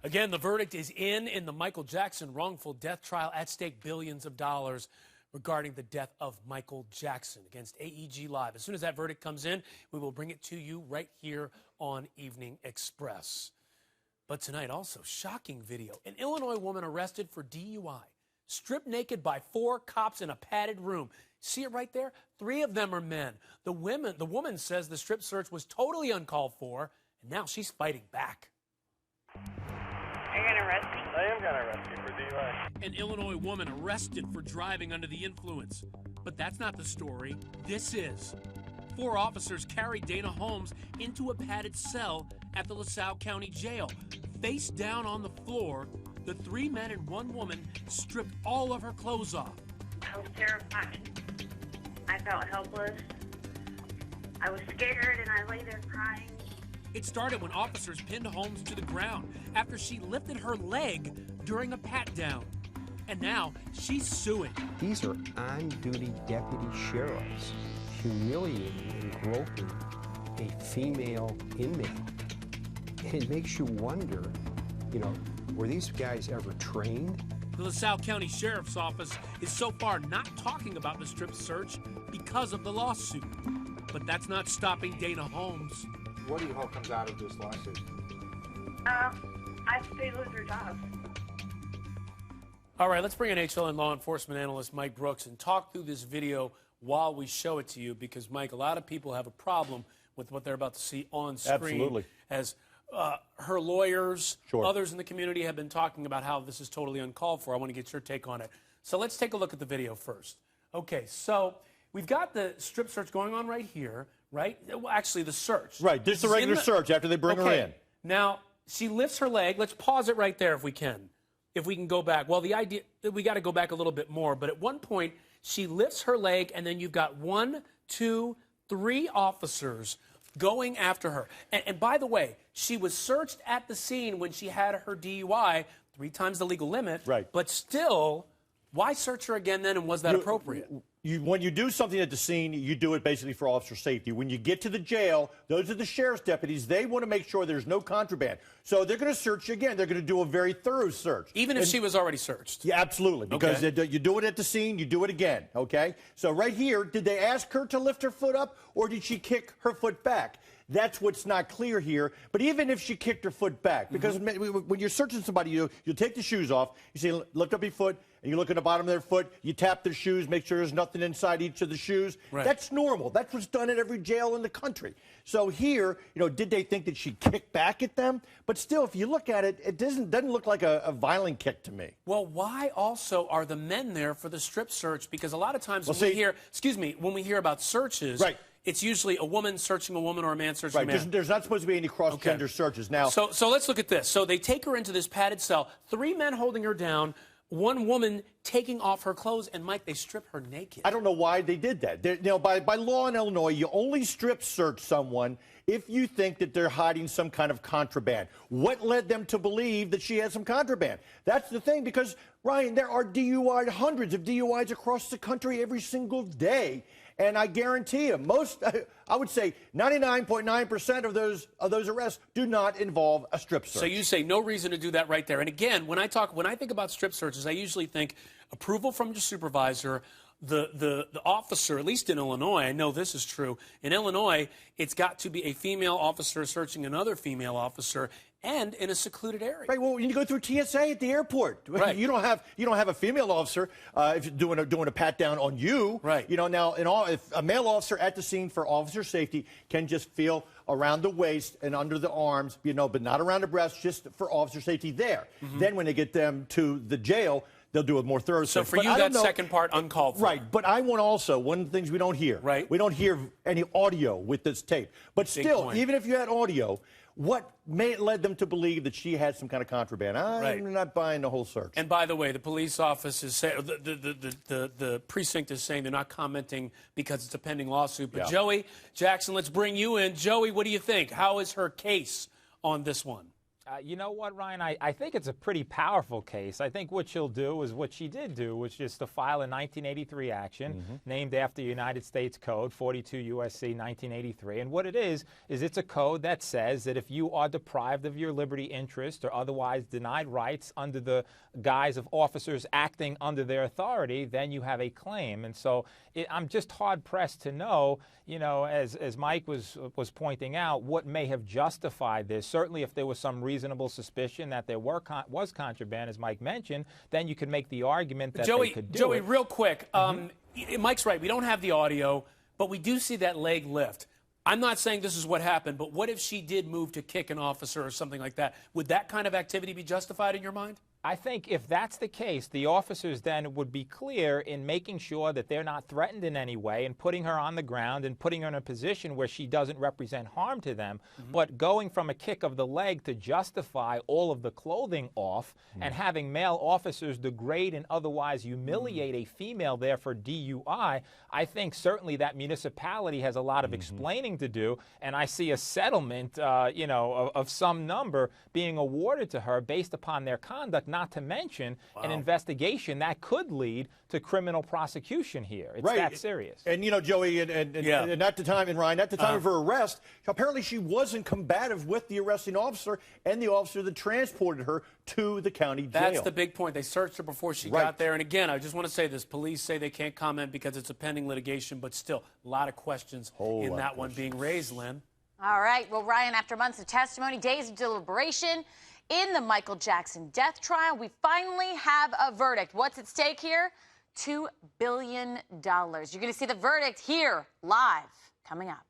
Again, the verdict is in the Michael Jackson wrongful death trial. At stake billions of dollars regarding the death of Michael Jackson against AEG Live. As soon as that verdict comes in, we will bring it to you right here on Evening Express. But tonight also, shocking video. An Illinois woman arrested for DUI, stripped naked by 4 cops in a padded room. See it right there? 3 of them are men. The woman says the strip search was totally uncalled for, and now she's fighting back. Are you going to arrest me? I am going to arrest you for DUI. An Illinois woman arrested for driving under the influence. But that's not the story. This is. 4 officers carried Dana Holmes into a padded cell at the LaSalle County Jail. Face down on the floor, the 3 men and 1 woman stripped all of her clothes off. I was terrified. I felt helpless. I was scared and I lay there crying. It started when officers pinned Holmes to the ground after she lifted her leg during a pat-down. And now she's suing. These are on-duty deputy sheriffs humiliating and groping a female inmate. And it makes you wonder, were these guys ever trained? The LaSalle County Sheriff's Office is so far not talking about the strip search because of the lawsuit. But that's not stopping Dana Holmes. What do you hope comes out of this lawsuit? I hope they lose their jobs. All right, let's bring in HLN law enforcement analyst Mike Brooks and talk through this video while we show it to you, because, Mike, a lot of people have a problem with what they're about to see on screen. Absolutely. As her lawyers, Sure. others in the community have been talking about how this is totally uncalled for. I want to get your take on it. So let's take a look at the video first. Okay, so we've got the strip search going on right here, right? Well, actually, the search. Right, this is the regular search after they bring her in. Now, she lifts her leg. Let's pause it right there if we can. If we can go back. Well, the idea, we got to go back a little bit more. But at one point, she lifts her leg, and then you've got 1, 2, 3 officers going after her. And by the way, she was searched at the scene when she had her DUI, 3 times the legal limit. Right. But still, why search her again then, and was that appropriate? When you do something at the scene, you do it basically for officer safety. When you get to the jail, those are the sheriff's deputies. They want to make sure there's no contraband. So they're going to search you again. They're going to do a very thorough search. Even if she was already searched? Yeah, absolutely. Because Okay. you do it at the scene, you do it again, okay? So right here, did they ask her to lift her foot up, or did she kick her foot back? That's what's not clear here. But even if she kicked her foot back, because when you're searching somebody, you'll take the shoes off, you say, lift up your foot, and you look at the bottom of their foot, you tap their shoes, make sure there's nothing inside each of the shoes. Right. That's normal. That's what's done at every jail in the country. So here, did they think that she kicked back at them? But still, if you look at it, it doesn't look like a violent kick to me. Well, why also are the men there for the strip search? Because a lot of times when we hear about searches, right, it's usually a woman searching a woman or a man searching a man. There's not supposed to be any cross-gender searches. Now, so let's look at this. So they take her into this padded cell, 3 men holding her down, 1 woman taking off her clothes, and, Mike, they strip her naked. I don't know why they did that. By law in Illinois, you only strip search someone if you think that they're hiding some kind of contraband. What led them to believe that she had some contraband? That's the thing, because, Ryan, there are hundreds of DUIs across the country every single day. And I guarantee you, I would say 99.9% of those arrests do not involve a strip search. So you say no reason to do that right there. And again, when I think about strip searches, I usually think approval from your supervisor, the officer, at least in Illinois, I know this is true. In Illinois, it's got to be a female officer searching another female officer, and in a secluded area. Right. Well, when you go through TSA at the airport, right, you don't have a female officer if you're doing a pat down on you. Right. Now if a male officer at the scene for officer safety can just feel around the waist and under the arms, but not around the breast, just for officer safety there. Then when they get them to the jail, they'll do a more thorough search. So for you, that second part uncalled for. Right, but I want also, one of the things we don't hear. Right. We don't hear any audio with this tape. But still, even if you had audio, what led them to believe that she had some kind of contraband? I'm not buying the whole search. And by the way, the police office is saying, the precinct is saying they're not commenting because it's a pending lawsuit. But Joey Jackson, let's bring you in. Joey, what do you think? How is her case on this one? You know what, Ryan? I think it's a pretty powerful case. I think what she'll do is what she did do, which is to file a 1983 action named after the United States Code, 42 U.S.C. 1983. And what it is it's a code that says that if you are deprived of your liberty interest or otherwise denied rights under the guise of officers acting under their authority, then you have a claim. And so I'm just hard-pressed to know, as Mike was pointing out, what may have justified this. Certainly if there was some reasonable suspicion that there was contraband, as Mike mentioned, then you could make the argument that they could do Joey, it. real quick, Mike's right. We don't have the audio, but we do see that leg lift. I'm not saying this is what happened, but what if she did move to kick an officer or something like that? Would that kind of activity be justified in your mind? I think if that's the case, the officers then would be clear in making sure that they're not threatened in any way and putting her on the ground and putting her in a position where she doesn't represent harm to them. But going from a kick of the leg to justify all of the clothing off and having male officers degrade and otherwise humiliate a female there for DUI, I think certainly that municipality has a lot of explaining to do. And I see a settlement, of some number being awarded to her based upon their conduct, not to mention an investigation that could lead to criminal prosecution here. It's that serious. And, Joey, and at the time, and Ryan, at the time of her arrest, apparently she wasn't combative with the arresting officer and the officer that transported her to the county jail. That's the big point. They searched her before she got there. And again, I just want to say this. Police say they can't comment because it's a pending litigation, but still, a lot of questions in that one being raised, Lynn. All right. Well, Ryan, after months of testimony, days of deliberation in the Michael Jackson death trial, we finally have a verdict. What's at stake here? $2 billion. You're going to see the verdict here live coming up.